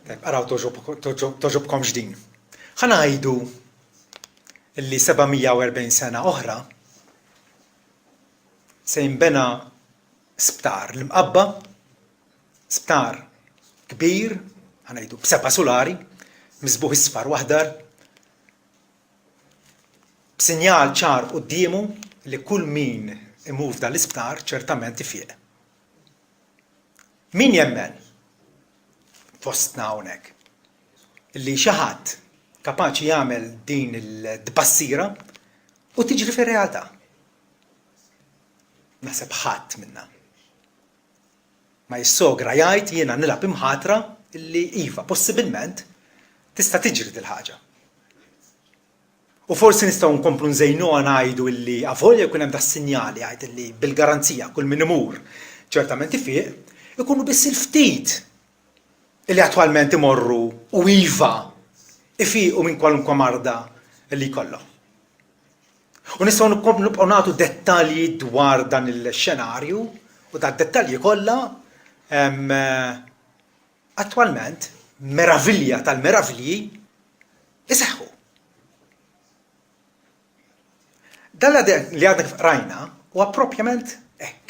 Araw toġobkomx din. Ħanajdu illi 740 sena oħra se jinbena sptar l-imqabba, sptar kbir, ħanajdu b7 solari, misbuħ isfar waħdar, b'sinjal ċar qudiemu li kull min imur f'dan l-isptar ċertament ifieq. Min jemmen fostna hawnhekk illi xi ħadd kapaċi jagħmel din il-tbassira u tiġri fir-realtà. Naħseb ħadd minnha. Ma jissogra jgħid jiena nilab imħatra illi iva possibilment tista' tiġri dil-ħaġa. U forsi nistgħu nkomplu nżejnuha ngħidu illi avolja jkun hemm das-sinjali jgħid illi bil-garanzija kull min imur ċertament ifieq ikunu biss il-ftit illi attwalment imorru u iva ifiqu minn kwalunkwe marda li jkollhom. U nistgħu nibqgħu nagħtu dettalji dwar dan il-xenarju u tad-dettalji kollha attwalment meravilja tal-meravilji iseħħu. Dan li għadna rajna huwa proprjament hekk.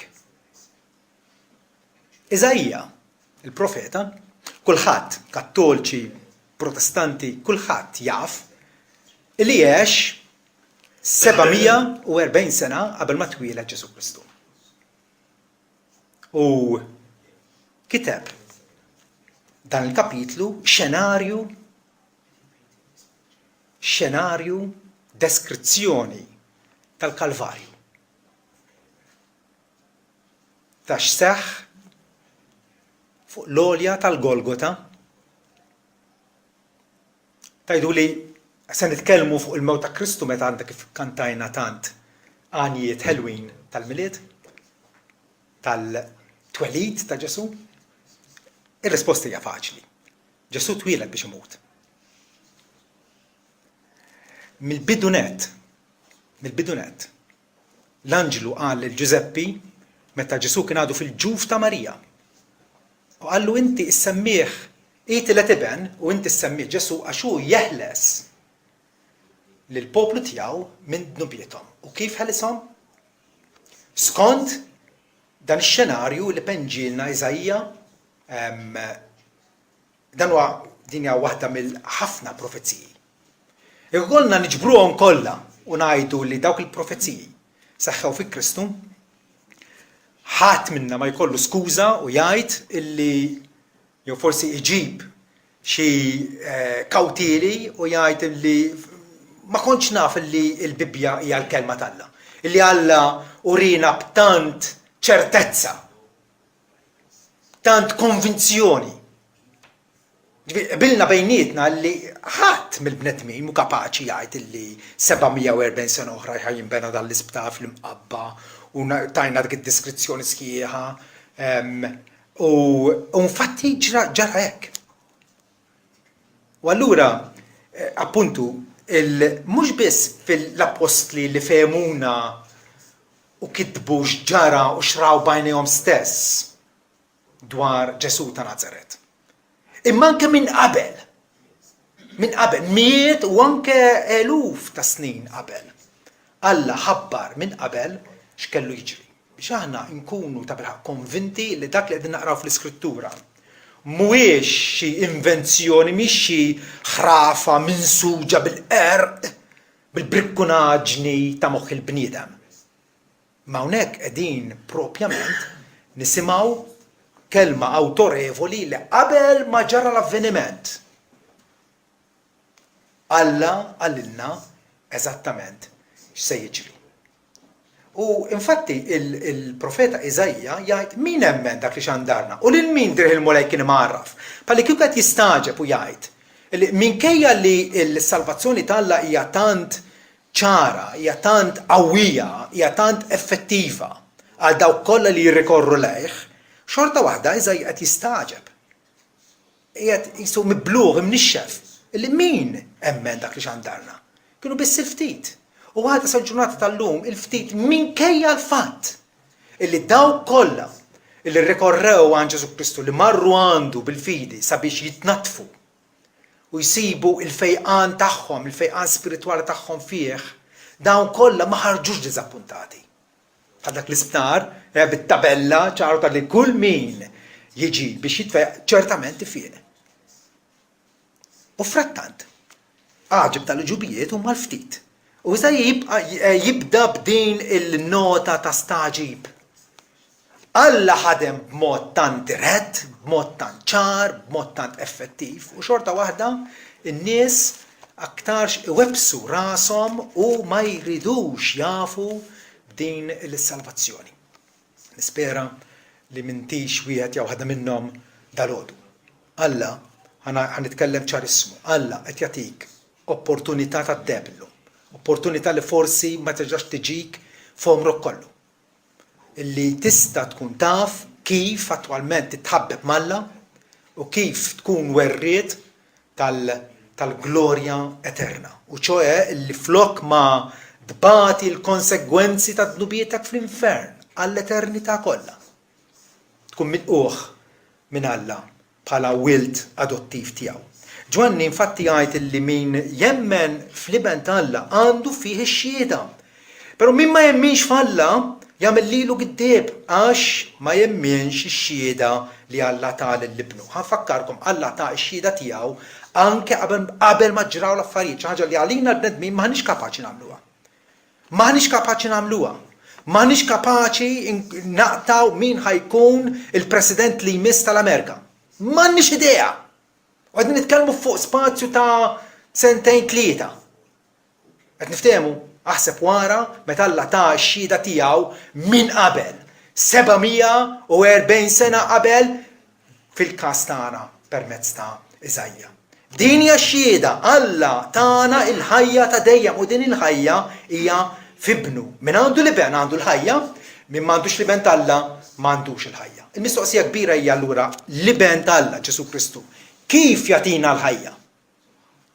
Iżajja, il-profeta, kulħadd, kattoliċi, protestanti, kulħadd jaf li jgħix 740 sena qabel ma twieled Ġesu Kristu. U kiteb dan il-kapitlu xenarju deskrizzjoni tal-Kalvarju. Ta' x'seħħ fuq l-għolja tal-Golgota. Tajdu li se nitkellmu fuq il-mewt ta' Kristu meta għandek kif kantajna tant għanijiet ħelwin tal-milied, tal-twelid ta' Ġesu. Ir-risposta hija faċli. Ġesu twieled biex imut. Mill-bidunet, l-anġlu qal lil Ġuseppi meta Ġesu kien għadu fil-ġuf ta' Marija. U qallu inti issemmih qiegħed la tiben u inti ssemmih Ġesu għax hu jeħles lill-poplu tiegħu minn dnubietom. U kif ħelishom? Skont dan ix-xenarju li penġilna Iżajja, din hija waħda mill-ħafna profezziji. Jekk ikollna niġbruhom kollha u ngħidu li dawk il-profezziji seħħew fi Kristu, ħadd minna ma jkollu skuża u jgħid illi jew forsi iġib xi kawtieli u jgħid illi ma kontx naf illi l-Bibbja hija l-kelma t'Alla. Illi Alla urina b'tant ċertezza, tant konvinzjoni. Bilna bejnietna li ħadd mill-bnedmin mhu kapaċi jgħid illi 740 sena oħra jinbena dan l-isptar fl-imqabba u tajna dik id-deskrizzjoni sħiħa u infatti ġara hekk. U allura appuntu mhux biss fil-apostli li fehmuna u kitbu x'ġara u xraw bajnejhom stess dwar Ġesu ta' Nazaret. Imma anke minn qabel, miet u anke eluf ta' snin qabel. Alla ħabbar minn qabel x'kellu jiġri. Biex aħna nkunu ta' bilħaq konvinti li dak li qegħdin naqraw fl-Iskrittura mhuwiex xi invenzjoni, mhix xi ħrafa minsuġa bil-qerq, bil-brikkunaġni ta' moħħ il-bniedem. Ma hawnhekk qegħdin propjament nisimgħu kelma awtorevoli li qabel ma ġara l-avveniment. Alla għallilna eżattament x'se jiġri. U infatti il-profeta Iżajja jgħid min hemmen dak li xandarna u lil min dirih il-molej kien imgħarraf. Palli kieku qed jistaġeb u jgħid minkejja li l-salvazzjoni t'Alla hija tant ċara, hija tant qawwija, hija tant effettiva għal dawk kollha li jirrikorru lejh, xorta waħda Iżajja qed jistaġeb. Qiegħed qisu mibluħ imnixxef illi min hemmen dak li xandarna. Kienu biss il-ftit. U għadha sal-ġurnata tal-lum il-ftit minkejja l-fatt illi dawk kollha li rrikorrew għand Ġesu Kristu li marru għandu bil-fidi sabiex jitnatfu u jsibu il-fejqan tagħhom, il-fejqan spiritwali tagħhom fih, dawn kollha ma ħarġux diżappuntati. Dak l-isptar bit-tabella ċaru li kull min jiġi biex jitfejq ċertament ifien. U frattant, għaġib tal-ġubijiet huma l-ftit. U iżda jibda b'din il-nota ta' staġib. Alla ħadem b'mod tant dirett, b'mod tant ċar, b'mod tant effettiv, u xorta waħda in-nies aktarx iwebsu rashom u ma jridux jafu din l-salvazzjoni. Nispera li mintix wieħed jew ħadda minnhom dal-għodu. Alla, ħanitkellem ċarismu, Alla qed jagħtik opportunità ta' deblu, opportunità li forsi ma terġax tiġik f'omrok kollu. Illi tista' tkun taf kif attwalment titħabbeb malla u kif tkun werriet tal-glorja eterna. U ċoe illi flok ma dbati l-konsegwenzi ta' dnubietek fl-infern għall-eternità kollha. Tkun mitquh minn Alla bħala wild adottiv tiegħu. Ġwanni infatti jgħid illi min jemmen fl-iben ta' Alla għandu fih ix-xhieda. Però min ma jemminx f'Alla jagħmel lilu giddieb għax ma jemminx ix-xhieda li Alla ta' lill-ibnu. Ħanfakkarkom Alla ta' ix-xhieda tiegħu anke qabel ma ġraw l-affarijiet, xi ħaġa li għalina bnedmin maħniex kapaċi nagħmluha. Maħniex kapaċi nagħmluha. Maħniex kapaċi naqtaw min ħajkun il-President li jmiss tal-Amerika. M'għandniex idea. U qegħdin nitkellmu fuq spazju ta' 2-3. Qed niftehmu aħseb wara meta Alla ta' x-xhieda tiegħu minn qabel. 740 sena qabel fil-każ tagħna permezz ta' Iżajja. Din hija x-xhieda, Alla tagħna il-ħajja ta' dejjem u din il-ħajja hija f'ibnu. Min għandu liben għandu l-ħajja, min m'għandux liben tal-Alla m'għandux il-ħajja. Il-mistoqsija kbira hija allura liben tal-Alla Ġesu Kristu. Kif jagħtina l-ħajja?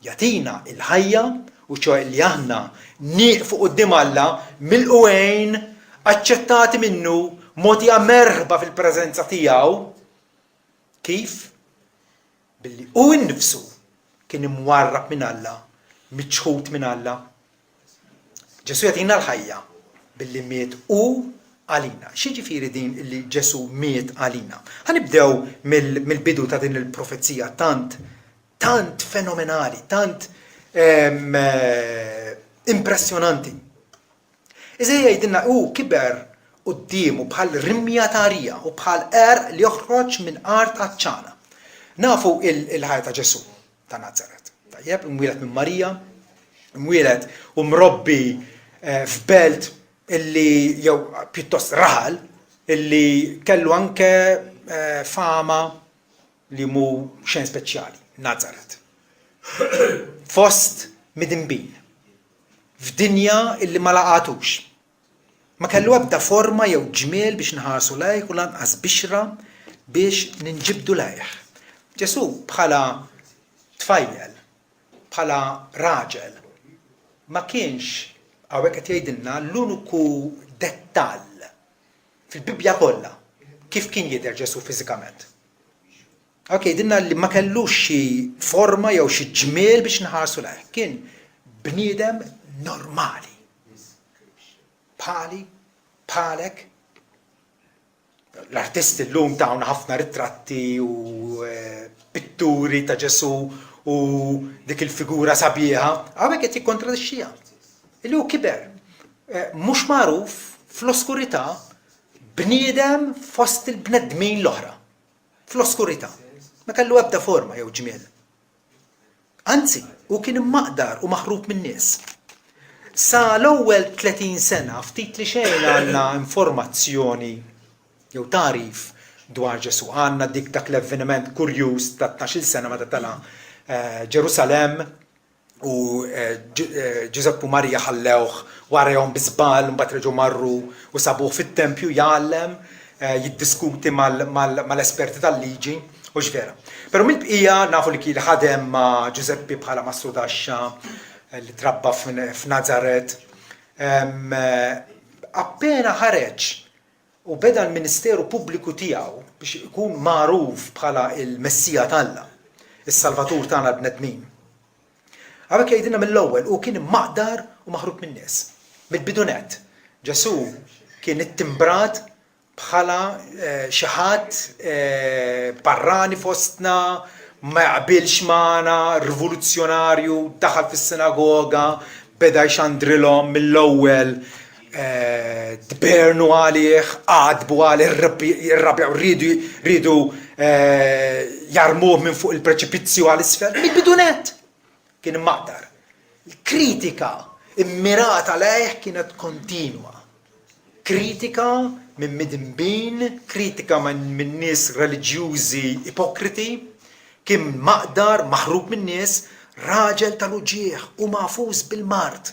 Jagħtina l-ħajja u ċoe li aħna nieqfu quddiem Alla mill-qwejn aċċettati minnu mogħtija merħba fil-preżenza tiegħu. Kif? Billi hu nnifsu kien imwarrab minn Alla, miċħud minn Alla. Ġesu jagħtina l-ħajja billi miet u għalina. X'jiġifieri din li Ġesu miet għalina? Ħanibdew mill-bidu ta' din il-profezija tant fenomenali, tant impressjonanti. Iżda jgħidilna kiber qudiemu bħal rimja tarija u bħal li joħroġ minn art taċċana. Nafu il-ħajja ta' Ġesu ta' Nazaret. Tajjeb, imwieled minn Marija, imwieled u mrobbi f'belt illi jew pjuttost raħal, illi kellu anke fama li mu xejn speċjali, Nazaret. Fost midinbin, f'dinja illi ma laqatux. Ma kellu ebda forma jew ġmiel biex nħarsu lejh u lanqas bixra biex ninġibdu lejh. Ġesu bħala tfajjel, bħala raġel, ma kienx għawek qed jgħidilna l-uniku dettall fil-Bibja kollha kif kien jidher Ġesu fiżikament. Jgħidilna li ma kellux xi forma jew xi ġmiel biex nħarsu lejh. Kien bniedem normali. Bħalek. L-artisti llum tawna ħafna ritratti u pitturi ta' Ġesu u dik il-figura sabiħa, għawek qed jikkontradixxiha. Illi hu kiber, mhux magħruf fl-oskurità bniedem fost il-bnedmin l-oħra. Fl-oskurità. Ma kellu ebda forma jew ġmiel. Anzi, hu kien immaqdar u maħrub min-nies. Sa l-ewwel 30 sena ftit li xejn għandna informazzjoni jew tarif dwar Ġesu. Għandna dak l-avveniment kurjuż ta' 12 sena meta tala Ġerusalem u Ġusepp u Marija ħallewh warahom biżball u mbagħad reġgħu marru u sabuh fit-tempju jgħallem, jiddiskuti mal-esperti tal-liġi u x'vera. Però mill-bqija nafu li kien ħadem ma' Ġuseppi bħala Mastru Taxxa li trabba f'Nazaret. Appena ħareġ u beda l-Ministeru Pubbliku tiegħu biex ikun magħruf bħala il-Messija tagħna, is-Salvatur tagħna bnedmin. Għabek jgħidilna mill-ewwel u kien maqdar u maħrub min-nies. Mill-bidunet, Ġesu kien ittimbrat bħala xi ħadd barrani fostna, ma jaqbilx magħna, rivoluzzjonarju, daħal fis-sinagoga, beda jxandrilhom mill-ewwel dbernu għalih, għadbu għalih, irrabjaw, rridu jarmuh minn fuq il-preċipizzju għal-isfel. Mill-bidunet kien maqdar. Il-kritika immirata lejh kienet kontinwa. Kritika minn midinbin, kritika minn nies reliġjużi ipokriti, kien maqdar maħrub minn nies, raġel tal-uġieħ u mafuż bil-mart.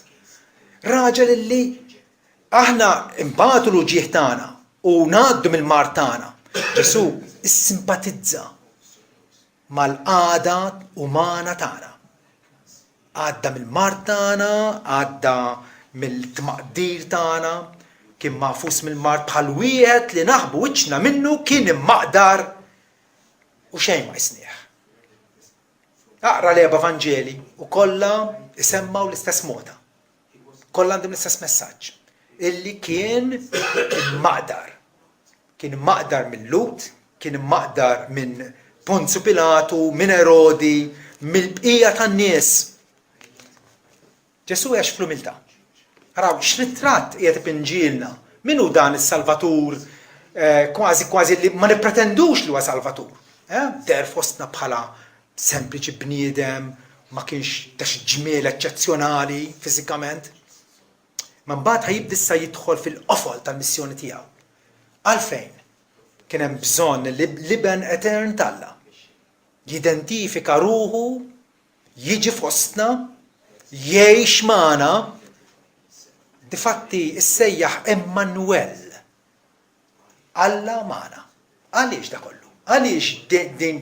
Raġel illi aħna imbagħtu l-uġieħ tagħna u ngħaddu mill-mart tagħna. Ġesu issimpatizza mal-qagħda umana tagħna. Għadda mill-mart tagħna, għadda mill-tmaqdir tagħna, kien mafus mill-mart bħal wieħed li naħbu wiċċna minnu kien immaqdar u xejn ma jsnieħ. Aqra l-eba Vanġeli u kollha isemmaw l-istess moda. Kollha għandhom l-istess messaġġ. Illi kien immaqdar. Kien immaqdar minn Lut, kien immaqdar minn Ponzu Pilatu, minn Erodi, mill-bqija tan-nies. Ġesu għax fl-umiltà. Araw, x'ritratt qiegħed ipinġilna. Min hu dan is-Salvatur kważi li ma nippretendux li huwa Salvatur. Der fostna bħala sempliċi bniedem, ma kienx ta' xi ġmiel eċċezzjonali fiżikament. Ma mbagħad ħajibda issa jidħol fil-qofol tal-missjoni tiegħu. Għalfejn kien hemm bżonn l-liben etern talla. Jidentifika ruħu, jiġi fostna, jgħix magħna, difatti issejjaħ Emmanuel. Alla magħna. Għaliex da kollu? Għaliex din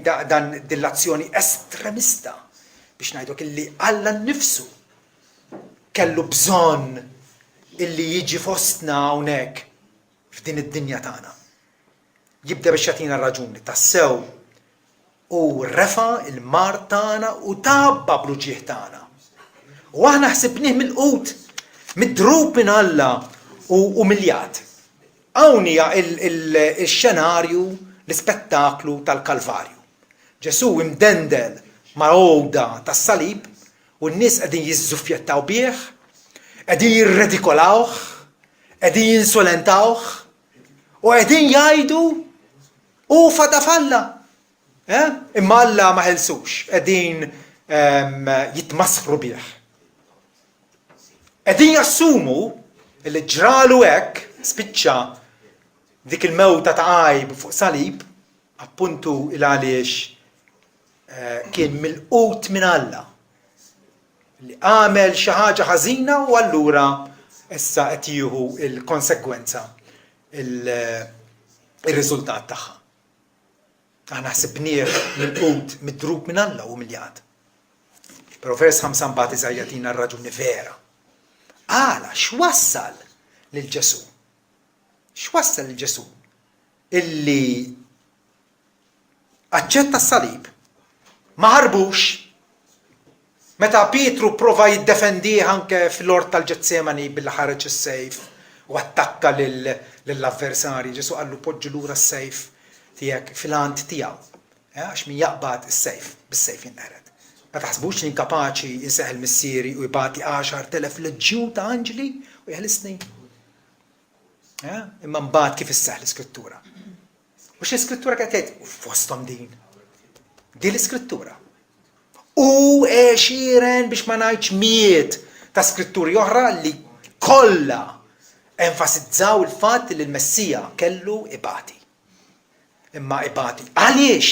l-azzjoni estremista biex ngħidlek illi Alla nnifsu kellu bżonn illi jiġi fostna hawnhekk f'din id-dinja tagħna. Jibda biex jagħtina raġuni tassew u refa il-mart tagħna u tabba bl-uġieħ tagħna. U aħna ħsibnieh mill-qut, midrub minn Alla u miljat. Hawn hija il-xenarju, l-ispettaklu tal-Kalvarju. Ġesu imdendel ma' għowda tas-salib u n-nies qegħdin jiżżuffjettaw bih, qegħdin jirredikolawh, qegħdin jinsolentawh u qegħdin jgħidu u falla. Imma Alla ma ħelsux, qegħdin jitmasħru bih. Qegħdin jassumu li ġralu hekk spiċċa dik il-mewta ta' għajb fuq salib, appuntu il-għaliex kien mill-qut minn Alla. Li għamel xi ħaġa ħażina u allura issa qed jieħu l-konsegwenza, il-riżultat tagħha. Aħna ħsibnieh mill-qut midrub minn Alla u miljat. Però vers 5 mbagħad Iżajja jagħtina r-raġuni vera. Għala x'wassal lil Ġesu? X'wassal lil Ġesu? Illi aċċetta s-salib, ma ħarbux, meta Pietru prova jiddefendih anke fil-ort tal-Ġetsemani billi ħareġ is-sejf u attakka lill-avversarji. Ġesu qallu poġġi lura s-sejf tiegħek fil-għand tiegħu. Għax min jaqbad is-sejf, bis-sejf jinqered. Ma taħsbux li inkapaċi jinseħ il-missieri u jibati 10,000 leġġjun ta' anġli u jeħlisni. Imma mbagħad kif isseħħ l-Iskrittura. U x'l-Iskrittura qed tgħid fosthom din. Din l-Iskrittura. U għexieren biex ma ngħidx miet ta' skritturi oħra li kollha enfasizzaw il-fatt li l-Messija kellu ibati. Imma ibati. Għaliex?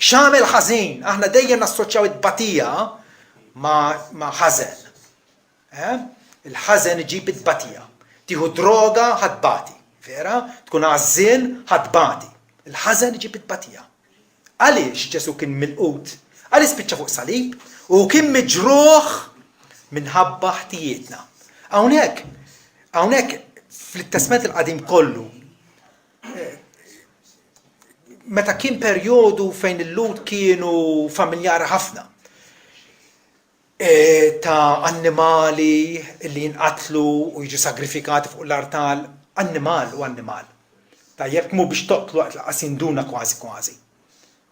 X'għamel ħażin? Aħna dejjem nassoċjaw it-tbatija ma' ħażen. Il-ħażen iġib it-tbatija. Tieħu droga ħadbati. Vera? Tkun għażżien ħadbati. Il-ħażen iġib it-tbatija. Għaliex Ġesu kien mill-qut? Għaliex spiċċa fuq salib u kien miġruħ minħabba ħtijietna. Hawnhekk flit-Testament il-Qadim kollu meta kien perjodu fejn il-lut kienu familjari ħafna. Ta' annimali li jinqatlu u jiġu sagrifikati fuq l-artal, annimal u annimal. Ta' jekk mu biex toqtlu laqas induna kważi kważi.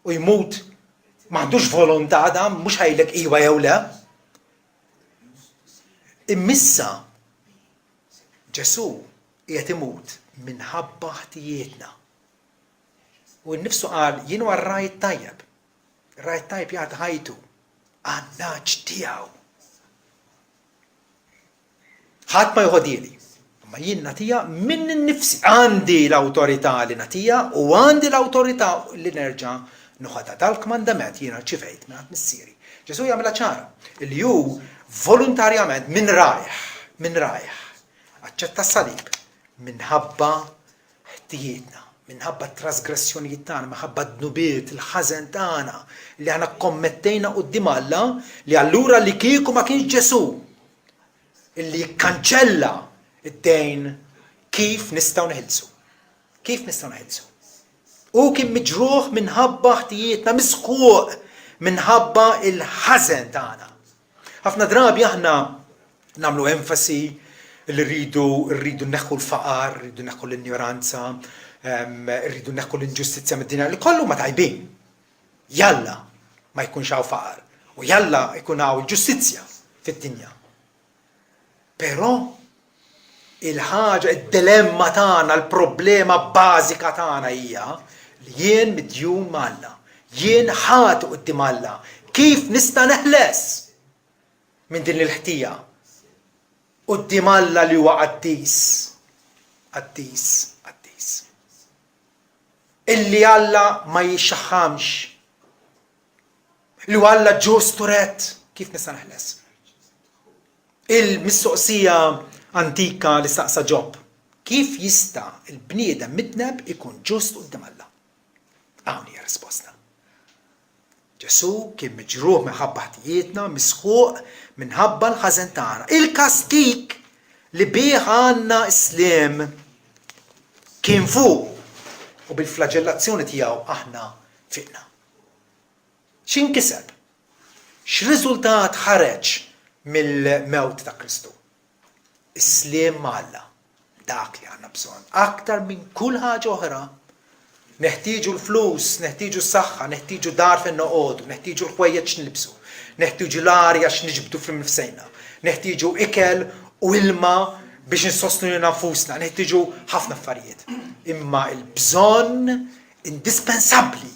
U jmut m'għandux volontà da, mhux ħajlek iwa jew le. Immissa Ġesu qiegħed imut minħabba ħtijietna. U nnifsu qal jien huwa r-rajt tajjeb. Ir-rajt tajjeb jagħti ħajtu għan-naġġ tiegħu. Ħadd ma jħodili. Ma jien nagħtiha minn innifsi. Għandi l-awtorità li nagħtiha u għandi l-awtorità li nerġa' noħodha. Dal-kmandament jiena rċivejt minn missieri. Ġesu jagħmilha ċara li hu volontarjament minn rajh aċċetta s-salib minħabba ħtijietna, minħabba t-trasgressjonijiet tagħna, minħabba d-nubiet, il-ħażen tagħna li aħna kommettejna quddiem Alla li allura li kieku ma kienx Ġesu illi jikkanċella id-dejn kif nistgħu neħilsu. Kif nistgħu neħilsu? U kien miġruħ minħabba ħtijietna, misquq minħabba il-ħażen tagħna. Ħafna drabi aħna nagħmlu enfasi li rridu neħħu l-faqar, rridu neħħu l-ignoranza, rridu neħħu l-inġustizzja mid-dinja li kollu ma tajbin. Jalla ma jkunx hawn faqar u jalla jkun hawn il-ġustizzja fid-dinja. Però il-ħaġa, id-dilemma tagħna, l-problema bażika tagħna hija li jien midjun Alla, jien ħati quddiem Alla, kif nista' neħles minn din il-ħtija quddiem Alla li huwa qaddis. Illi Alla ma jixxaħħamx. Li huwa Alla ġustu rett, kif nista' neħles? Il-mistoqsija antika li staqsa Ġob. Kif jista' il-bniedem midneb ikun ġust quddiem Alla? Hawn hija risposta. Ġesu kien miġruħ minħabba ħtijietna, misħuq minħabba l-ħażen tagħna. Il-kastik li bih għandna Islam kien fuq u bil-flagellazzjoni tiegħu aħna fiqna. X'inkiseb? X'riżultat ħareġ mill-mewt ta' Kristu? Islam ma' Alla. Dak li għandna bżonn. Aktar minn kull ħaġa oħra. Neħtieġu l-flus, neħtieġu s-saħħa, neħtieġu dar fejn noqogħdu, neħtieġu l-ħwejjeġ x'nilbsu, neħtieġu l-arja x'niġbdu fl-nifsejna, neħtieġu ikel u ilma biex insostnu nfusna, neħtieġu ħafna affarijiet. Imma l-bżonn indispensabbli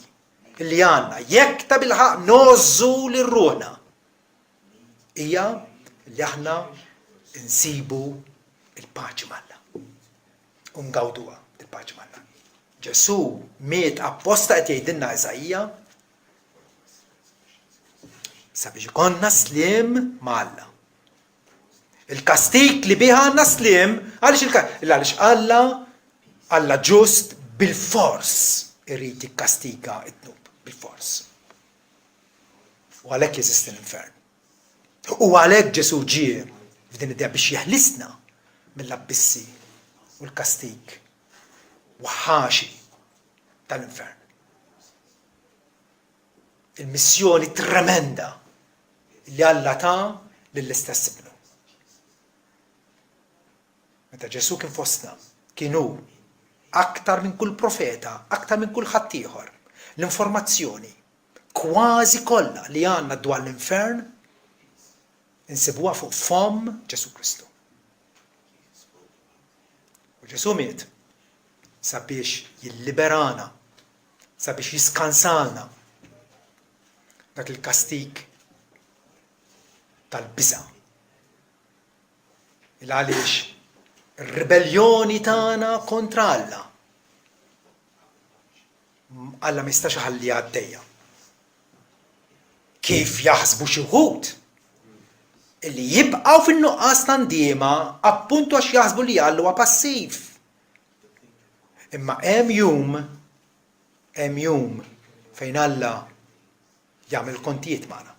li għandna jekk ta' bilħaq nożżu lil ruħna hija li aħna insibu il-paċi mal-Alla. U ngawduha il-paċi mal-Alla. Ġesu miet apposta qed jgħidilna Eżajja sabiex ikonna slim mal-Alla. Il-kastik li biha għandna slim għaliex Alla ġust bil-fors irid jikkastiga t-tnub bil-fors. U għalhekk jeżisti l-infern. U għalhekk Ġesu ġie f'din id-dinja biex jeħlisna mill-abbissi u l-kastik waħħaxi tal-infern. Il-missjoni tremenda li Alla ta' lill-istess ibnu. Meta Ġesu kien fostna, kienu aktar minn kull profeta, aktar minn kull ħadd ieħor, l-informazzjoni kważi kollha li għandna dwar l-infern insibuha fuq fom Ġesu Kristu. U Ġesu miet sabiex jilliberana, sabiex jiskansalna dak il-kastik tal-biża. Il-għaliex ir-ribellioni tagħna kontra Alla. Alla ma jistax iħalli għaddejja. Kif jaħsbu xi wħud illi jibqgħu fin-nuqqas tandiema appuntu għax jaħsbu li Alla huwa passiv. Imma hemm jum fejn Alla jagħmel kontijiet magħna.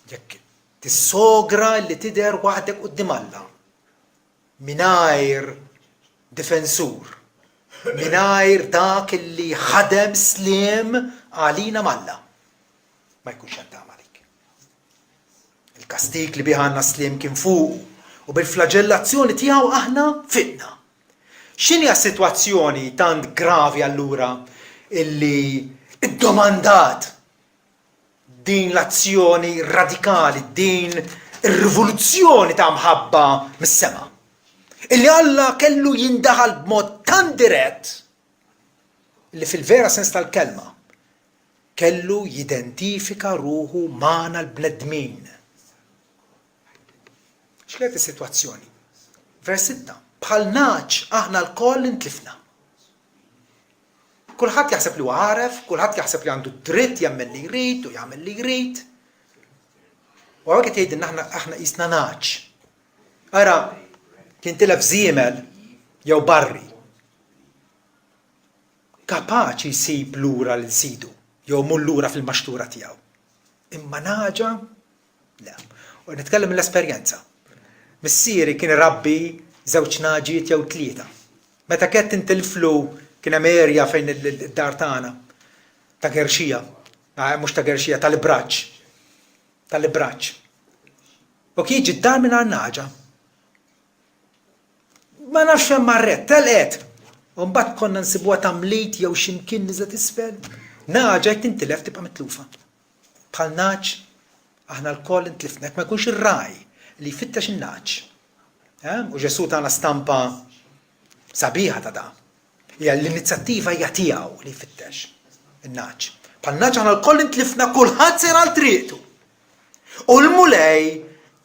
Jekk tissogra li tidher waħdek quddiem Alla mingħajr difensur mingħajr dak illi ħadem sliem għalina malla. Ma jkunx hemm tama dik. Il-kastik li biħanna sliem kien fuq u bil-flagellazzjoni tiegħu aħna fitna. X'inhi s-sitwazzjoni tant gravi allura illi iddomandat din l-azzjoni radikali, din ir-rivoluzzjoni ta' mħabba mis-sema. Illi Alla kellu jindaħal b'mod tan dirett illi fil-vera sens tal-kelma kellu jidentifika ruħu magħna l-bnedmin. X'kienet is-sitwazzjoni? Vers 6. Bħal naċ aħna l-koll intlifna. Kulħadd jaħseb li huwa għaref, kulħadd jaħseb li għandu dritt jagħmel li jrid u jagħmel li jrid. U hawnhekk qed jgħidilna aħna qisna naċ. Ara kien tilef żiemel jew barri. Kapaċi jsib lura lil sidu jew mur lura fil-maxtura tiegħu. Imma naġa le. U nitkellem mill-esperjenza. Missieri kien irabbi żewġ naġiet jew 3. Meta kett intilflu kien hemm erja fejn id-dar tagħna ta' Gerxija, mhux ta' Gerxija tal-Ibraġġ. Tal-Ibraġġ. U kien jiġi d-dar mingħajr naġa. Ma nafx hemm marret, telqet. U mbagħad konna nsibuha tamlit jew x'imkien niżet isfel. Naġa jekk tintilef tibqa' mitlufa. Bħal naġ aħna l-koll intlifna, ma jkunx ir-raj li jfittex in-naġ. U Ġesu tagħna stampa sabiħa ta' da. Hija l-inizjattiva hija tiegħu li jfittex in-naġ. Bħal naġ aħna l-koll intlifna kulħadd sar għal triqtu. U l-mulej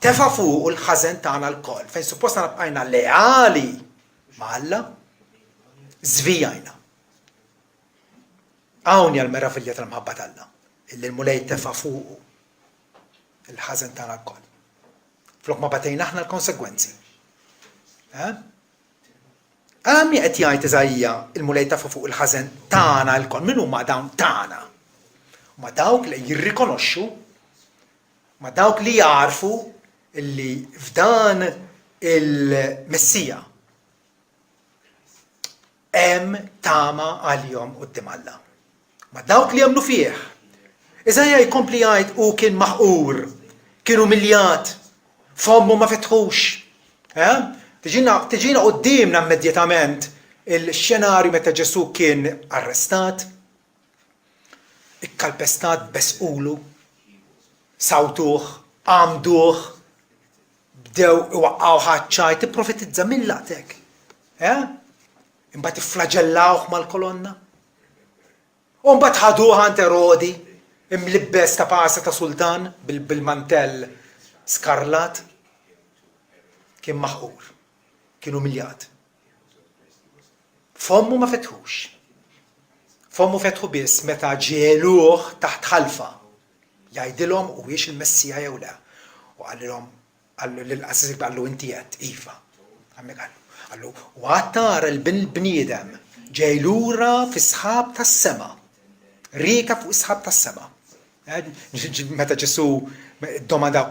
tefa' fuq il-ħażen tagħna l-koll. Fejn suppost aħna bqajna leali ma' Alla, żvijajna. Hawn hija l-meravilja tal-mħabba t'Alla, illi l-mulej tefa' fuq il-ħażen tagħna l-koll. Flok ma batejna aħna l-konsegwenzi. Għal mi qed jgħid Iżajja il-mulej tefa' fuq il-ħażen tagħna l-koll. Min huma dawn tagħna? Ma dawk li jirrikonoxxu, ma dawk li jarfu illi f'dan il-Messija hemm tama għalihom quddiem Alla. Ma dawk li jemmnu fih. Iżajja jkompli jgħid u kien maħqur, kien umiljat, fommu ma fetħux. Tiġina qudiemna immedjatament il-xenarju meta Ġesu kien arrestat, ikkalpestat besqulu, sawtuh, għamduh, bdew iwaqqgħu ħaċċaj, tipprofetizza min laqtek. Imbagħad ifflaġellawh mal-kolonna. U mbagħad ħaduh għand Erodi, imlibbes ta' pasa ta' sultan bil-mantell skarlat. Kien maħqur, kien umiljat. Fommu ma fetħux. Fommu fetħu biss meta ġieluh taħt ħalfa. Jgħidilhom huwiex il-Messija jew le. U għallilhom lill-qassis qallu inti qed iva. Għammek qallu. U għattara l-bniedem ġej lura fis-sħab tas-sema. Rieka fuq is-sħab tas-sema. Meta Ġesu ddomandaw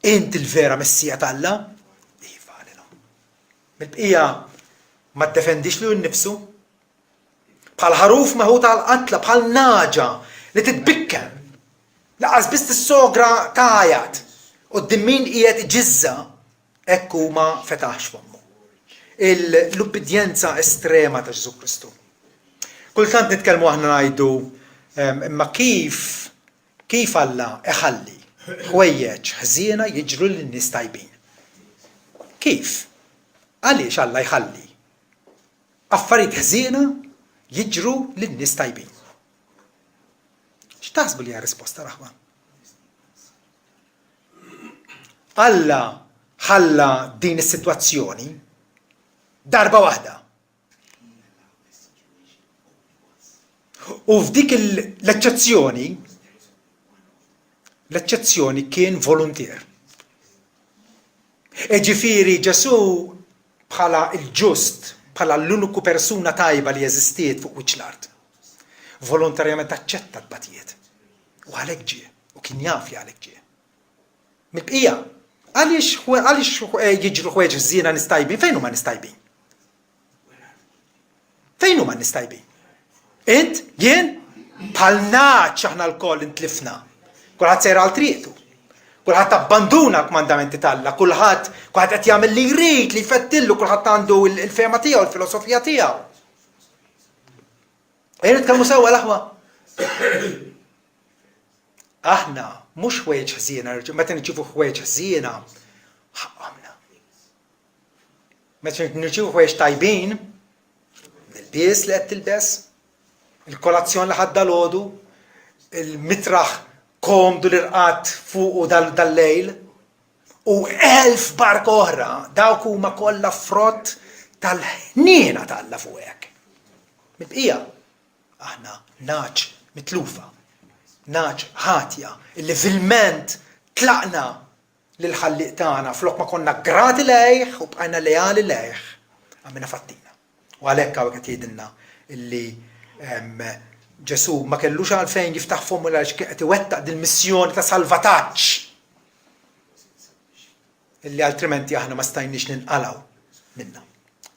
inti l-vera Messija t'Alla? Bil-bqija ma ddefendix li nnifsu bħal ħaruf meħu tal-qatla bħal naġa li titbikkem laqas biss is-sogra tajat quddiem min qiegħed iġizza hekk huma fetaħx fommu. L-ubbidjenza estrema ta' Ġesu Kristu. Kultant nitkellmu aħna ngħidu imma kif Alla iħalli ħwejjeġ ħżiena jiġru lin-nies tajbin. Kif? Għaliex Alla jħalli affarijiet ħżiena jiġru lin-nies tajbin. X'taħsbu li hija risposta raħma? Alla ħalla din is-sitwazzjoni darba waħda. U f'dik l-eċċezzjoni kien volontier. Ġifieri Ġesu bħala il-ġust, bħala l-uniku persuna tajba li jeżistiet fuq wiċċ l-art. Volontarjament aċċetta t-batijiet. U għalhekk ġie, u kien jaf li għalhekk ġie. Mill-bqija, għaliex jiġru ħwejjeġ żiena nies tajbin, fejn huma nies tajbin? Fejn huma n-nies tajbin? Int, jien, bħal naċ aħna l-koll intlifna. Kulħadd sejra għal triqtu. Kulħadd abbanduna l-kmandamenti tal-Alla, kulħadd qed jagħmel li jrid, li jfettillu, kulħadd għandu l-fehma tiegħu, l-filosofija tiegħu. Ejn nitkellmu sewwa l-aħwa. Aħna mhux ħwejjeġ ħżiena, meta niċċievu ħwejjeġ ħżiena, ħaqhomna. Meta niċċievu ħwejjeġ tajbin, il-bies li qed tilbes, il-kolazzjon li ħadda l-għodu, il-mitraħ komdu l-irqat fuq dal-lejl, u 1000 bark oħra, dawk huma kollha frott tal-ħniena tal-Alla fuq hekk. Mibqija, aħna naċ mitlufa, naċ ħatja, illi fil-ment tlaqna lil-ħalliq tagħna flok ma konna grati lejh u bqajna lejali lejh, għamilna fattina. U għalhekk hawn qed jgħidilna illi Ġesu ma kellux għalfejn jiftaħ formula qed iwettaq dil-missjoni ta' salvataġġ illi altrimenti aħna ma stajniex ninqalgħu minnha.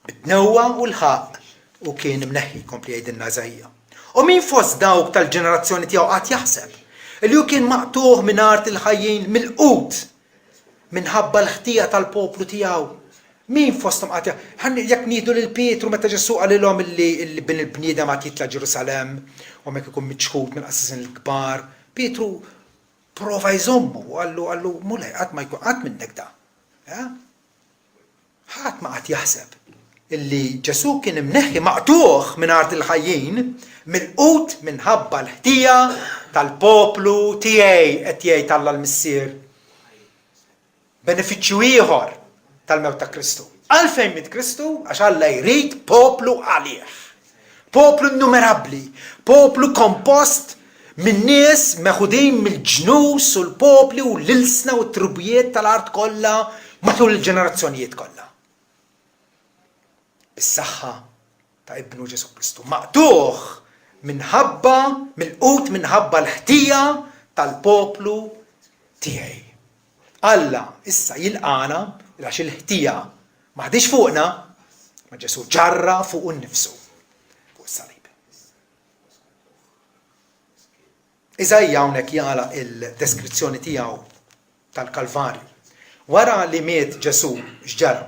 Bid-newwa u l-ħaq u kien imneħħi kompli jgħidilna Eżajja. U min fost dawk tal-ġenerazzjoni tiegħu qatt jaħseb illi hu kien maqtuħ minn art il-ħajjin mill-qut minħabba l-ħtija tal-poplu tiegħu. Min fosthom qatt jekk nieħdu lil Pietru meta Ġesu qalilhom illi bin il-bniedem qatt jitla' Ġerusalemm u hemmhekk ikun miċħud minn qassasin l-kbar, Pietru prova jżommu għallu mulej qatt ma jkun qatt minnek da. Ħadd ma qatt jaħseb illi Ġesu kien imneħħi maqtuħ minn art il-ħajjin mill-qut minħabba l-ħtija tal-poplu tiegħi qed jgħid Alla l-Missier. Benefiċċju ieħor tal-mewt ta' Kristu. Għalfejn mit Kristu għax Alla jrid poplu għalih. Poplu innumerabbli, poplu kompost minn nies meħudin mill-ġnus u l-popli u l-ilsna u t-tribujiet tal-art kollha matul il-ġenerazzjonijiet kollha. Bis-saħħa ta' Ibnu Ġesu Kristu. Maqtuħ minħabba, mill-qut minħabba l-ħtija tal-poplu tiegħi. Alla issa jilqana għax il-ħtija ma ħdix fuqna, ma Ġesu ġarra fuq innifsu fuq is-salib. Eżajja hawnhekk jagħlaq il-deskrizzjoni tiegħu tal-Kalvarju. Wara li miet Ġesu x'ġara.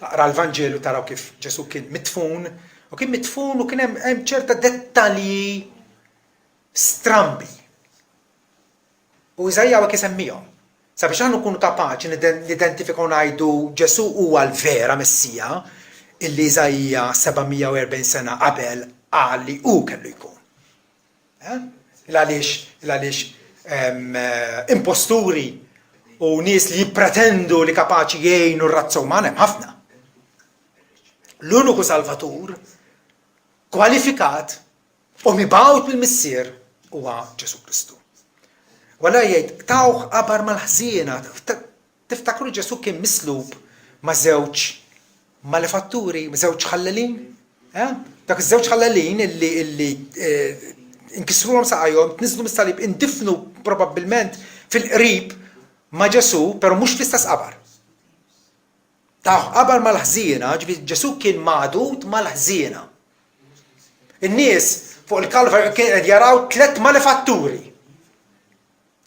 Aqra l-Vanġelu taraw kif Ġesu kien mitfun u kien hemm ċerta dettalji strambi. U Eżajja hawnhekk isemmihom. Sabiex għannu kunu kapaċi nidentifikaw ngħidu Ġesu huwa l-vera Messija illi Eżajja 740 sena qabel qal li hu kellu jkun. Għaliex imposturi u nies li jippretendu li kapaċi jgħinu r-razza umana hemm ħafna. L-uniku Salvatur kwalifikat u mibgħut mill-Missier huwa Ġesu Kristu. Wala jgħid tawħ qabar mal-ħżiena, tiftakru Ġesu kien mislub ma' żewġ malefatturi, ma' żewġ ħallalin? Dak iż-żewġ ħallalin illi inkisruhom saqajhom, tniżlu mis-salib, indifnu probabbilment fil-qrib ma' Ġesu, però mhux fl-istess qabar. Tawħ qabar mal-ħżiena, Ġesu kien magħdud mal-ħżiena. In-nies fuq il-Kalvarju kien qed jaraw 3 malefatturi.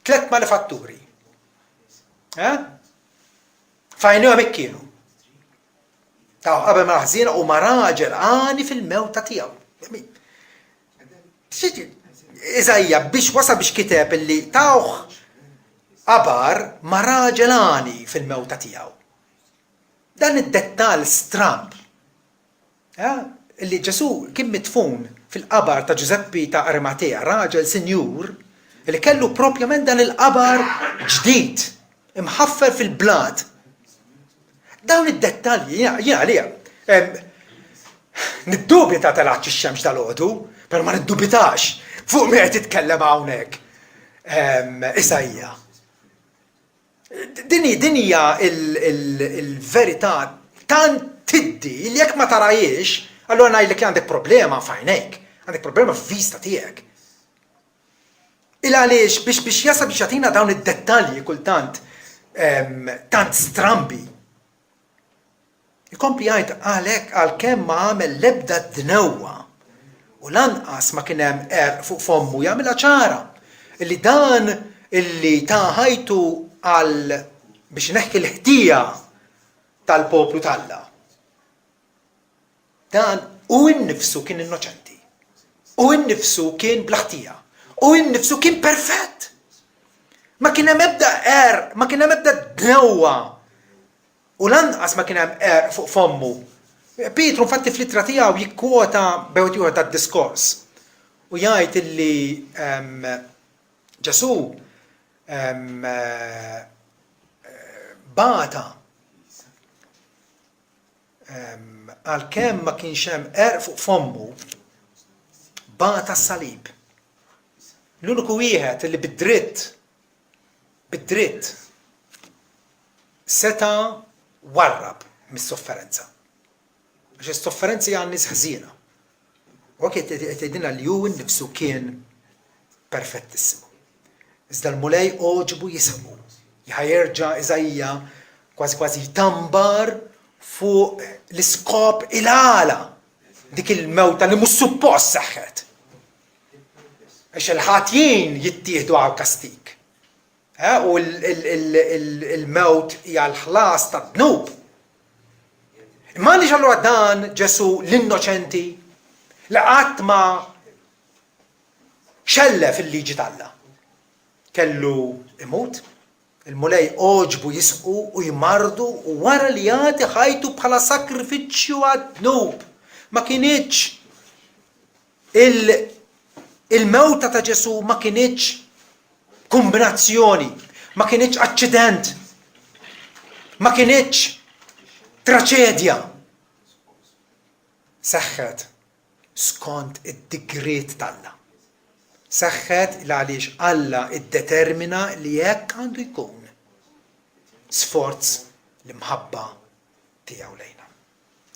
3 malefatturi. Fajnu hekk kienu. Taw qabel ma ħżiena u ma raġel għani fil-mewta tiegħu. Eżajja biex wasa biex kiteb illi tawh qabar ma raġel għani fil-mewta tiegħu. Dan id-dettall stramb. Illi Ġesu kien mitfun fil-qabar ta' Giuseppi ta' Arimatea, raġel sinjur, li kellu propjament dan il-qabar ġdid, imħaffer fil-blad. Dawn id-dettalji, jiena għalija, niddubita tal-għax ix-xemx tal-għodu, però ma niddubitax fuq mi qed titkellem hawnhekk. Eżajja. Din hija il-verità tant tiddi li jekk ma tarajiex, allura ngħidlek li għandek problema f'għajnejk, għandek problema f'vista tiegħek. Il-għaliex biex jasab biex jagħtina dawn id-dettalji kultant tant strambi. Ikompli jgħid għalhekk għalkemm ma għamel l-ebda dnewwa u lanqas ma kien hemm fuq fommu jagħmilha ċara illi dan illi ta' ħajtu għal biex neħki l-ħtija tal-poplu tal-Alla. Dan u innifsu kien innoċenti. U innifsu kien bl-ħtija. U innifsu kien perfett. Ma kien hemm ebda ma kien hemm ebda dnewwa. U lanqas ma kien hemm fuq fommu. Pietru infatti fl-ittra tiegħu jikkwota bewt ieħor tad-diskors. U jgħid illi Ġesu bata għalkemm ma kienx hemm fuq fommu bata s-salib. L-uniku wieħed li bid-dritt seta warrab mis-sofferenza. Għax is-sofferenza hija nies ħżiena. U qed tgħidilna li hu nnifsu kien perfettissimu. Iżda l-mulej oġbu jisħbu. Jħajerġa' Iżajja kważi tambar fuq l-iskop il-għala dik il-mewta li mhux suppost saħħet. Għax il-ħatjin jittieħdu għal kastik. U il-mewt hija l-ħlas tad-dnub. Imma għaliex allura dan Ġesu l-innoċenti li qatt ma xellef il-liġi tal-Alla. Kellu imut, il-mulej oġbu jisqu u jmardu u wara li jagħti ħajtu bħala sakrifiċċju għad-dnub. Ma kienitx il-mewta ta' Ġesu ma kienitx kombinazzjoni, ma kienitx aċċident, ma kienitx traċedja. Seħħet skont id-digriet tal-Alla. Seħħet għaliex Alla iddetermina li hekk għandu jkun sforz l-imħabba tiegħu lejna.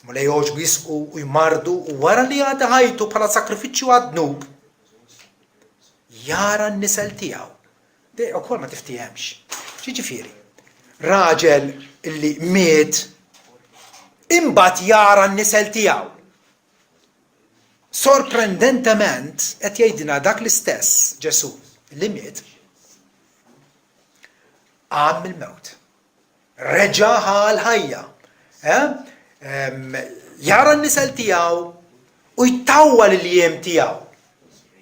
Mulej oġbu jisqu u jmardu u wara li għadha ħajtu bħala sakrifiċċju għad-dnub jara n-nisel tiegħu. Dej ukoll ma tiftihemx. Ġifieri, raġel illi miet imbagħad jara n-nisel tiegħu. Sorprendentement qed jgħidilna dak l-istess Ġesu li miet qam mill-mewt. Reġaħa l-ħajja. Jara n-nisel tiegħu u jtawwal il-jiem tiegħu.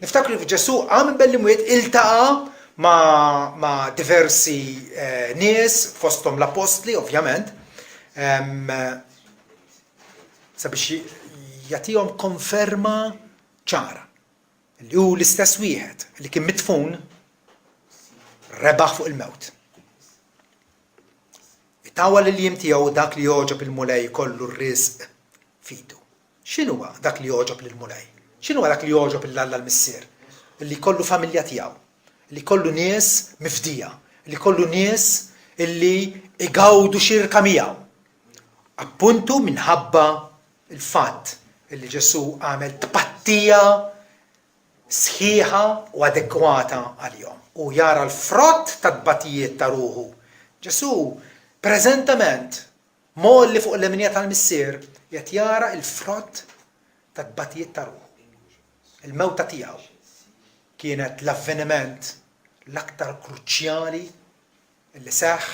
Niftakru li Ġesu qam mill-mwiet iltaqa' ma' diversi nies fosthom l-apostli ovvjament sabiex jagħtihom konferma ċara li hu l-istess wieħed li kien mitfun rebaħ fuq il-mewt. Itawwal il-jiem tiegħu dak li joġob il-mulej kollu r-riżq fidu. X'inhuwa dak li joġob lill-mulej? X'inhuwa dak li joġob l-Alla l-missier? Li kollu familja tiegħu, li kollu nies mifdija, li kollu nies illi igawdu xirka miegħu. Appuntu minħabba il-fatt illi Ġesu għamel tpattija sħiħa u adekwata għalihom. U jara l-frott tad-tbatijiet ta' ruħu. Ġesu preżentament molli fuq l-eminija tal-missier qed jara l-frott tad-tbatijiet ta' ruħu. Il-mewta tiegħu kienet l-avveniment l-aktar kruċjali li seħħ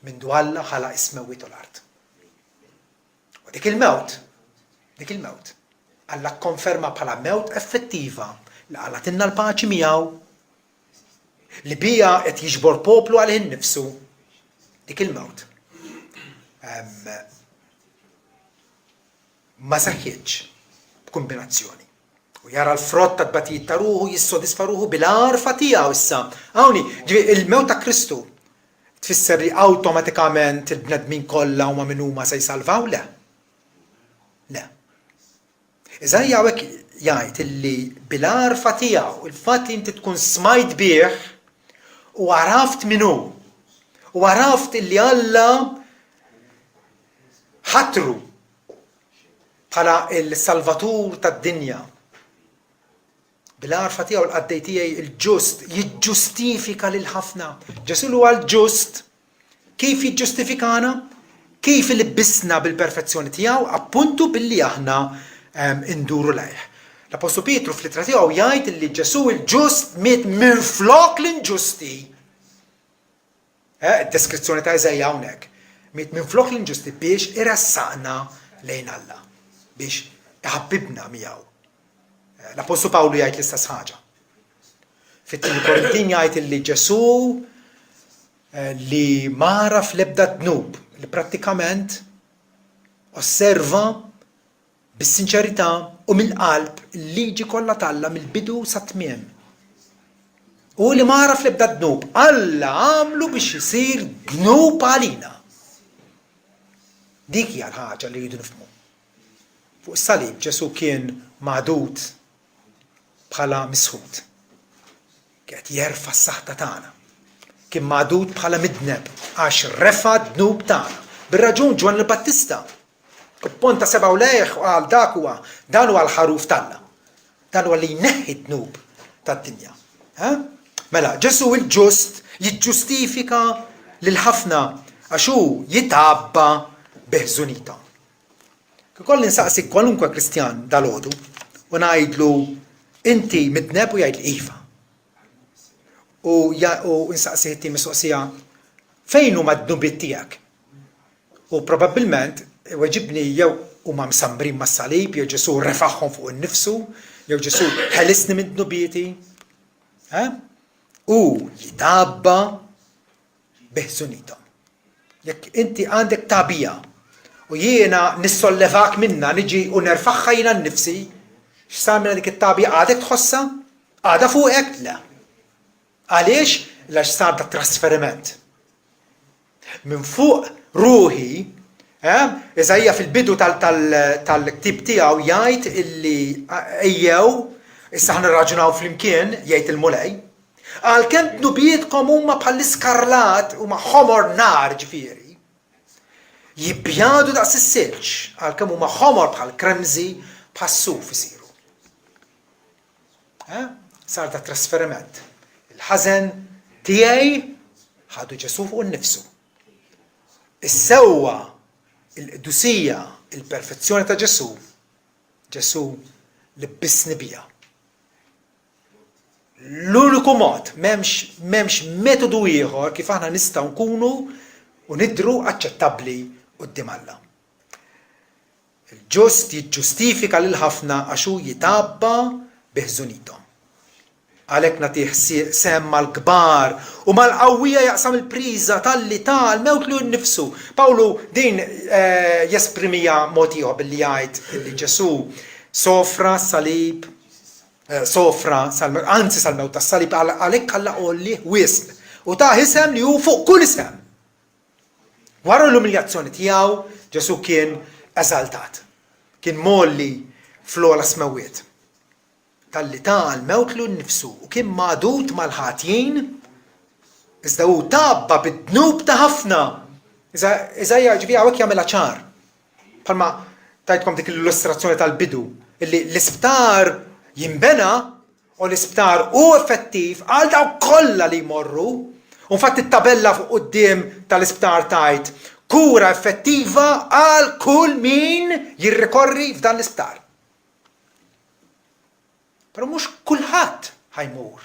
minn Alla ħala ismewwiet u l-art. U dik il-mewt Alla konferma bħala mewt effettiva li Alla tinna l-paċi miegħu li bija qed jiġbor poplu għalih innifsu dik il-mewt. Ma seħħitx b'kombinazzjoni. U jara l-frott ta' tbatijiet ta' ruħu jissodisfa ruħu bil-arfa tiegħu issa. Hawnni, il-mewt ta' Kristu tfisser li awtomatikament il-bnedmin kollha huma min huma se jsalvaw le. Le. Iżajja hekk jgħid illi bil-arfa tiegħu il-fatt li inti tkun smajt bih u għaraft min hu. U għaraft illi Alla ħatru bħala il-salvatur tad-dinja. Bil-arfa tiegħu l-qaddej tiegħi il-ġust jiġġustifika lil ħafna. Ġesu huwa l-ġust kif jiġġustifikana? kif il-bissna bil-perfezzjoni tiegħu appuntu billi aħna induru lejh. L-Apostlu Pietru fl-ittra tiegħu jgħid li Ġesu il-ġust miet minflok l-inġusti. Id-deskrizzjoni ta' Eżejja hawnhekk. Miet minflok l-inġusti biex irassaqna lejn Alla, biex iħabbibna miegħu. L-Apostlu Pawlu jgħid l-istess ħaġa. Fit-2 Korintin jgħid li Ġesu li mara fl-ebda dnub, li prattikament osserva bis-sinċerità u mill-qalb il-liġi kollha talla mill-bidu sa tmiem. U li mara fl-ebda dnub, Alla għamlu biex isir dnub għalina. Dik hija l-ħaġa li jridu nifhmu. Fuq is-salib Ġesu kien magħdud bħala misħud. Kien jerfa' s-saħta tagħna. Kien magħdud bħala midneb għax refa' dnub tagħna. Bir-raġun Ġwan il-Battista ponta seba' u lejh qal dan huwa l-ħaruf tagħna. Dan huwa li jneħħi dnub tad-dinja. Mela, Ġesu il-ġust jiġġustifika lil ħafna għax hu jitabba beħżunita. Kolli nsaqsi kwalunkwe Kristjan dal-għodu u ngħidlu inti midneb u jgħid iva. U nsaqsi ħitti mistoqsija fejn huma d-dnubiet tiegħek? U probabbilment weġibni jew huma msambrin mas-salib, jew Ġesu refaħħom fuq innifsu, jew Ġesu ħelisni minn dnubieti. U jitabba beħżunithom. Jekk inti għandek tabija u jiena nissollevak minna niġi u nerfaħħa jiena nnifsi, x'sar minn dik it-tabija għadek tħossa? Għada fuqek? Le. Għaliex? Għax sar ta' trasferiment. Minn fuq ruħi, Eżajja fil-bidu tal-ktib tiegħu jgħid illi ejjew, issa ħna nirraġunaw flimkien, jgħid il-mulej, għalkemm dnubietkom huma bħall-iskarlat huma ħomor nar ġifieri. Jibbjadu daqs is-silġ, għalkemm huma ħomor bħal kremżi bħas-suf isiru. Sar ta' trasferiment. Il-ħażen tiegħi ħadu Ġesu fuq innifsu. Is-sewwa il-qdusija, il-perfezzjoni ta' Ġesu libbisni biha. L-uniku mod, m'hemmx metodu ieħor kif aħna nistgħu nkunu u nidhru aċċettabbli quddiem Alla. Il-ġust jiġġustifika lil ħafna għax hu jitabba beħżunithom. Għalhekk nagħtih sehem mal-kbar u mal-qawwija jaqsam il-priża tal-li tal-mewt li nnifsu. Pawlu din jesprimija mod ieħor billi jgħid li Ġesu sofra s-salib, anzi sal-mewt tas-salib għalhekk Alla qolli wisq u ta' isem li hu fuq kull isem. Wara l-umiljazzjoni tiegħu Ġesu kien eżaltat. Kien molli fl-ogħla smewiet. Tal-li tal-mewt li nnifsu u kien magħdud mal-ħatjin iżda hu tabba bid-dnub ta' ħafna. Eżajja ġifieri hawnhekk jagħmilha ċar. Bħalma tajtkom dik l-illustrazzjoni tal-bidu illi l-isptar jinbena u l-isptar hu effettiv għal dawk kollha li jmorru. U infatti it-tabella fuq quddiem tal-isptar tajt kura effettiva għal kull min jirrikorri f'dan l-isptar. Però mhux kulħadd ħajmur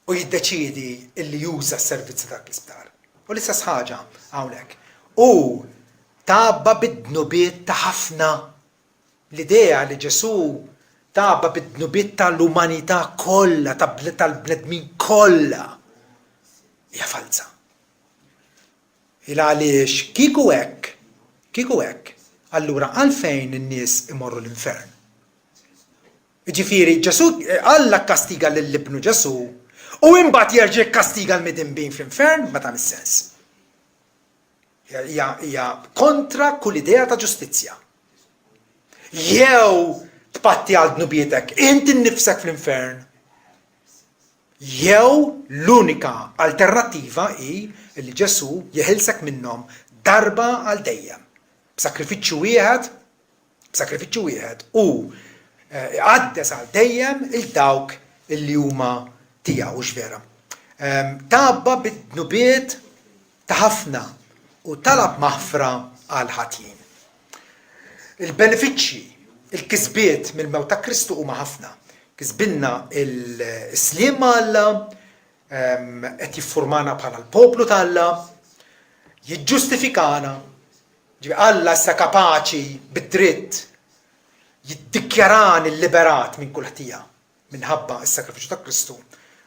u jiddeċiedi illi juża s-servizzi dak l-isptar. U l-istess ħaġa hawnhekk. U tabba bid-dnubiet ta' ħafna. L-idea li Ġesu tabba bid-dnubiet tal-umanità kollha, tal-bnedmin kollha hija falsa. Għaliex kieku hekk, allura għalfejn in-nies imorru l-infern. Ġifieri Ġesu Alla kkastiga lill-ibnu Ġesu u imbagħad jerġa' kkastiga l-midinbin fl-infern ma tagħmel sens. Hija kontra kull idea ta' ġustizzja. Jew tpatti għal dnubietek inti nnifsek fl-infern. Jew l-unika alternattiva hi li Ġesu jeħilsek minnhom darba għal dejjem. B'sakrifiċċju wieħed u għaddes għal dejjem il-dawk illi huma tiegħu x'vera. Tabba bid-dnubiet ta' ħafna u talab maħfra għal ħatjin. Il-benefiċċji, il-kisbiet mill-mewt ta' Kristu huma ħafna. Kisbilna il-slim Alla, qed jiffurmana bħala l-poplu ta' Alla, jiġġustifikana, Alla issa kapaċi bid-dritt jiddikjaran il-liberat minn kull ħtija minħabba s-sakrifiċċju ta' Kristu.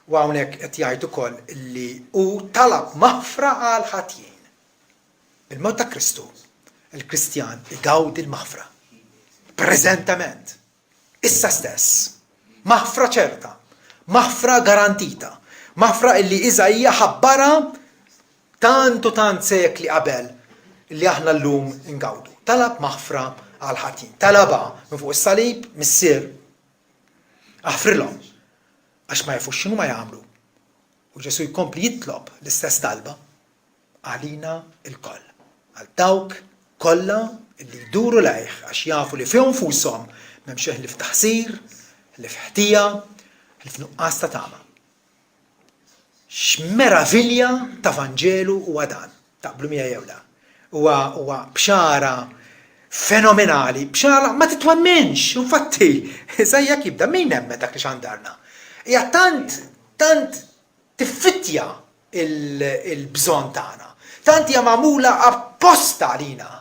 U hawnhekk qed jgħid ukoll li hu talab maħfra għal ħatjin. Bil-mewt ta' Kristu, il-Kristjan igawdi l-maħfra. Preżentament, issa stess, maħfra ċerta, maħfra garantita, maħfra illi Iżajja ħabbara tant u tant sekli qabel illi aħna llum ingawdu. Talab maħfra għal ħatjin. Talaba minn fuq is-salib missier aħfrilhom għax ma jafux x'inhu ma jagħmlu. U Ġesu jkompli jitlob l-istess talba għalina l-koll. Għal dawk kollha li jduru lejh għax jafu li fihom nfushom m'hemm xejn li f'taħsir, li f'ħtija, li f'nuqqas ta' tama. X'meravilja ta' Vanġelu huwa dan, taqblu miegħi jew le. Huwa bxara fenomenali, bxara ma titwammenx, infatti, Iżajja jibda min hemm dak li xandarna. Hija tant tiffittja il-bżonn tagħna. Tant hija magħmula apposta għalina.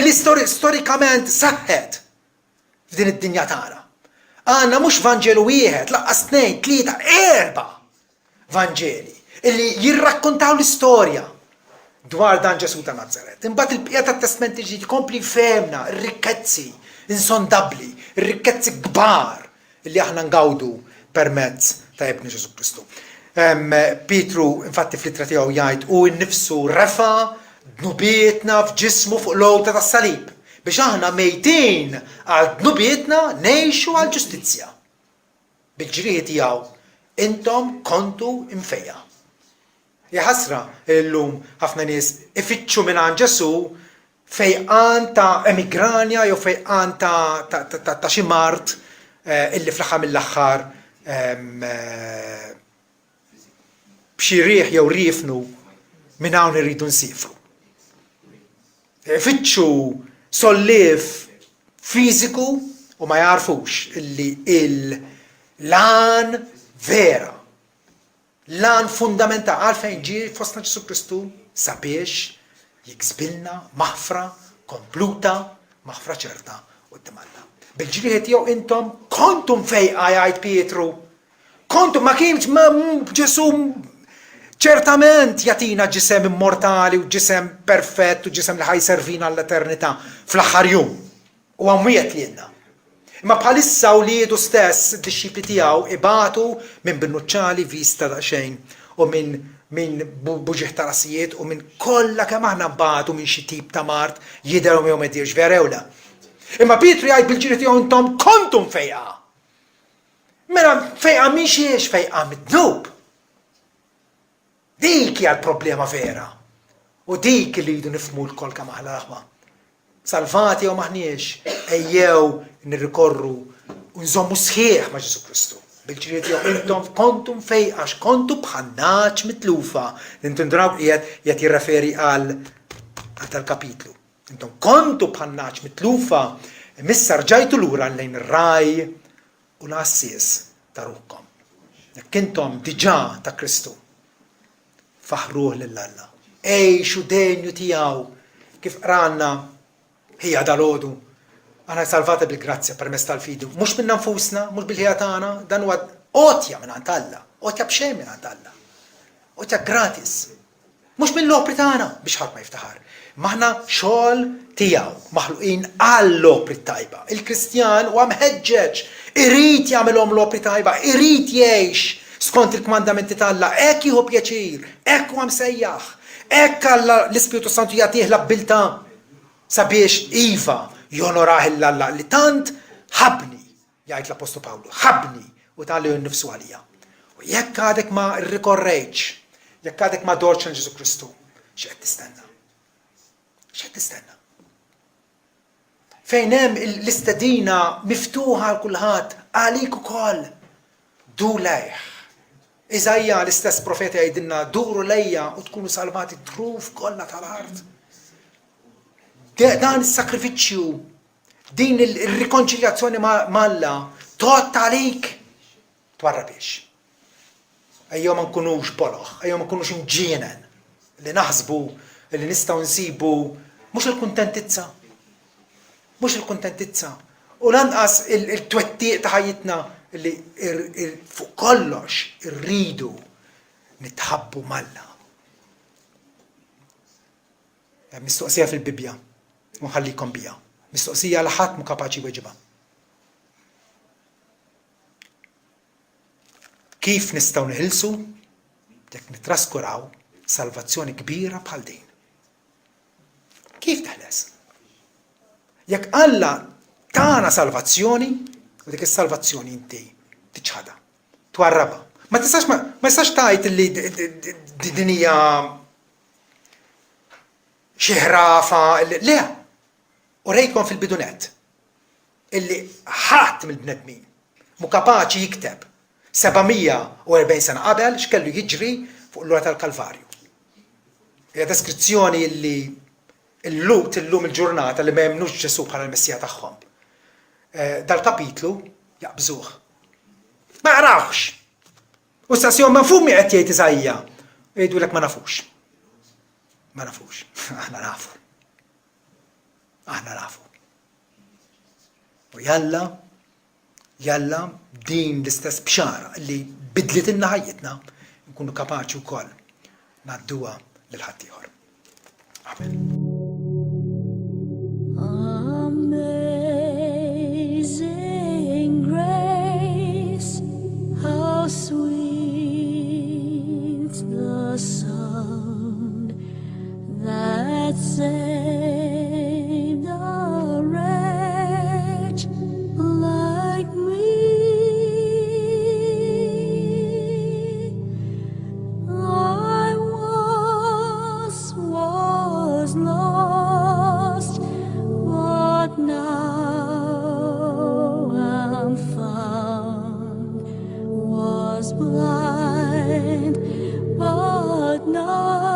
Li storikament saħħet f'din id-dinja tagħna. Għandna mhux Vanġelu wieħed, laqqas 2, 3, 4 Vanġeli illi jirrakkontaw l-istorja dwar dan Ġesu ta' Nazaret. Imbagħad il-bqija tat-Testament Ġdid jkompli jfehmna r-rikkezzi insondabbli, r-rikkezzi kbar illi aħna ngawdu permezz ta' Ibn Ġesu Kristu. Pietru infatti fl-ittra tiegħu jgħid u nnifsu refa' dnubietna f'ġismu fuq l-għolda tas-salib biex aħna mejtin għal dnubietna ngħixu għal ġustizzja. Bil-ġrieħi tiegħu intom kontu imfejja. Ja ħasra illum ħafna nies ifittxu minn Ġesu fejqan ta' emigranja jew fejqan ta' xi mart illi fl-aħħar mill-aħħar b'xi rieħ jew riefnu minn hawn irridu nsifru. Ifittxu solliev fiżiku u ma jarfux illi il-lan vera, lan fundamentali għalfejn ġie fostna Ġesu Kristu sabiex jiksbilna maħfra kompluta, maħfra ċerta quddiem Alla. Bil-ġrieħ tiegħu intom kontum fejqa jgħid Pietru. Kontum ma kienx Ġesu ċertament jatina ġisem immortali u ġisem perfett u ġisem li ħajservina l-eternità fl-aħħar jum. U għamwiet li jenna. Imma bħalissa uliedu stess id-disċipli tiegħu ibatu minn binnuċċali vista daqsxejn u minn buġieħ ta' rasijiet u minn kollha kemm aħna batu minn xi tip ta' mart jidherhom jew ma jidhirx vera ewla. Imma Pietru jgħid bil-ġiri tiegħu intom kontum fejqa. Mela fejqa mhix fejqa mid-dnub. Dik hija l-problema vera. U dik li jridu nifhmu l-kol kemm aħna raħma. Salvati jew maħniex, ejjew nirrikorru u nżommu sħiħ ma' Ġesu Kristu. Bil-ġriet jew intom kontum fejqax, kontu bħannaċ mitlufa. Nintundraw qiegħed jirreferi għal tal-kapitlu. Intom kontu bħannaċ mitlufa, missa rġajtu lura lejn ir-raj u l-assis ta' ruhkom. Jekk intom diġà ta' Kristu, faħruh lil Alla. Ejxu denju tiegħu kif qranna hija dal-għodu. Għana salvata bil-grazzja permezz tal-fidu. Mux minna nfusna, mux bil-ħija tagħna, dan huwa qotja minn għand Alla, qotja b'xejn minn għand Alla. Qotja gratis. Mux mill-opri tagħna biex ħadd ma jiftaħar. Maħna xogħol tiegħu maħluqin għall-opri tajba. Il-Kristjan huwa mħeġġeġ, irid jagħmelhom l-opri tajba, irid jgħix skont il-kmandamenti tal-Alla, hekk jieħu pjaċir, hekk huwa msejjaħ, hekk Alla l-Ispiritu Santu jagħtih l-abbiltà sabiex iva jonorah l-Alla li tant ħabni, jgħid l-Apostol Pawlu, ħabni u tal-li nnifsu għalija. U jekk għadek ma rrikorrejċ, jekk għadek ma dorċ għal Ġesu Kristu, x'qed tistenna? X'qed tistenna? Fejn hemm l-istedina miftuħa għal kulħadd, għalik ukoll. Du lejh, Iżajja l-istess profeta jgħidilna duru lejja u tkunu salvati truf kollha tal-art. Dan is-sakrifiċċju, din ir-rikonċiljazzjoni malla tot għalik twarra biex. Ejjew ma nkunux boloħ, ejjew ma nkunux imġienen li naħsbu li nistgħu nsibu mhux il-kuntentizza. Mhux il-kuntentizza. U lanqas il-twettiq ta' ħajjitna li fuq kollox irridu nitħabbu malla. Mistoqsija fil-Bibja, u nħallikom bija. Mistoqsija li ħadd mhu kapaċi weġibha. Kif nistgħu neħilsu jekk nitraskuraw salvazzjoni kbira bħal din? Kif teħles? Jekk Alla tagħna salvazzjoni, u dik is-salvazzjoni inti tiċħada, twarraba. Ma tistax tgħid li din hija xi ħrafa, le. Urejkom fil-bidunet illi ħadd mill-bnedmin mu kapaċi jikteb 740 sena qabel x'kellu jiġri fuq l-ora tal-Kalvarju. Hija deskrizzjoni illi illum il-ġurnata li ma jemnux Ġesu bħala l-Messija tagħhom. Dal-kapitlu jaqbżuh. Ma jarawx. U stazzjon ma fumi qed jgħid Iżajja. Jgħidulek ma nafux. Ma nafux. Aħna nafu. Aħna nafu. U jalla din l-istess bxara li bidlitilna ħajjitna nkunu kapaċi wkoll ngħadduha lil ħadd ieħor. Amen. Sweet the sound that saved a wretch like me. I was lost, but now I'm found. Was blind, but now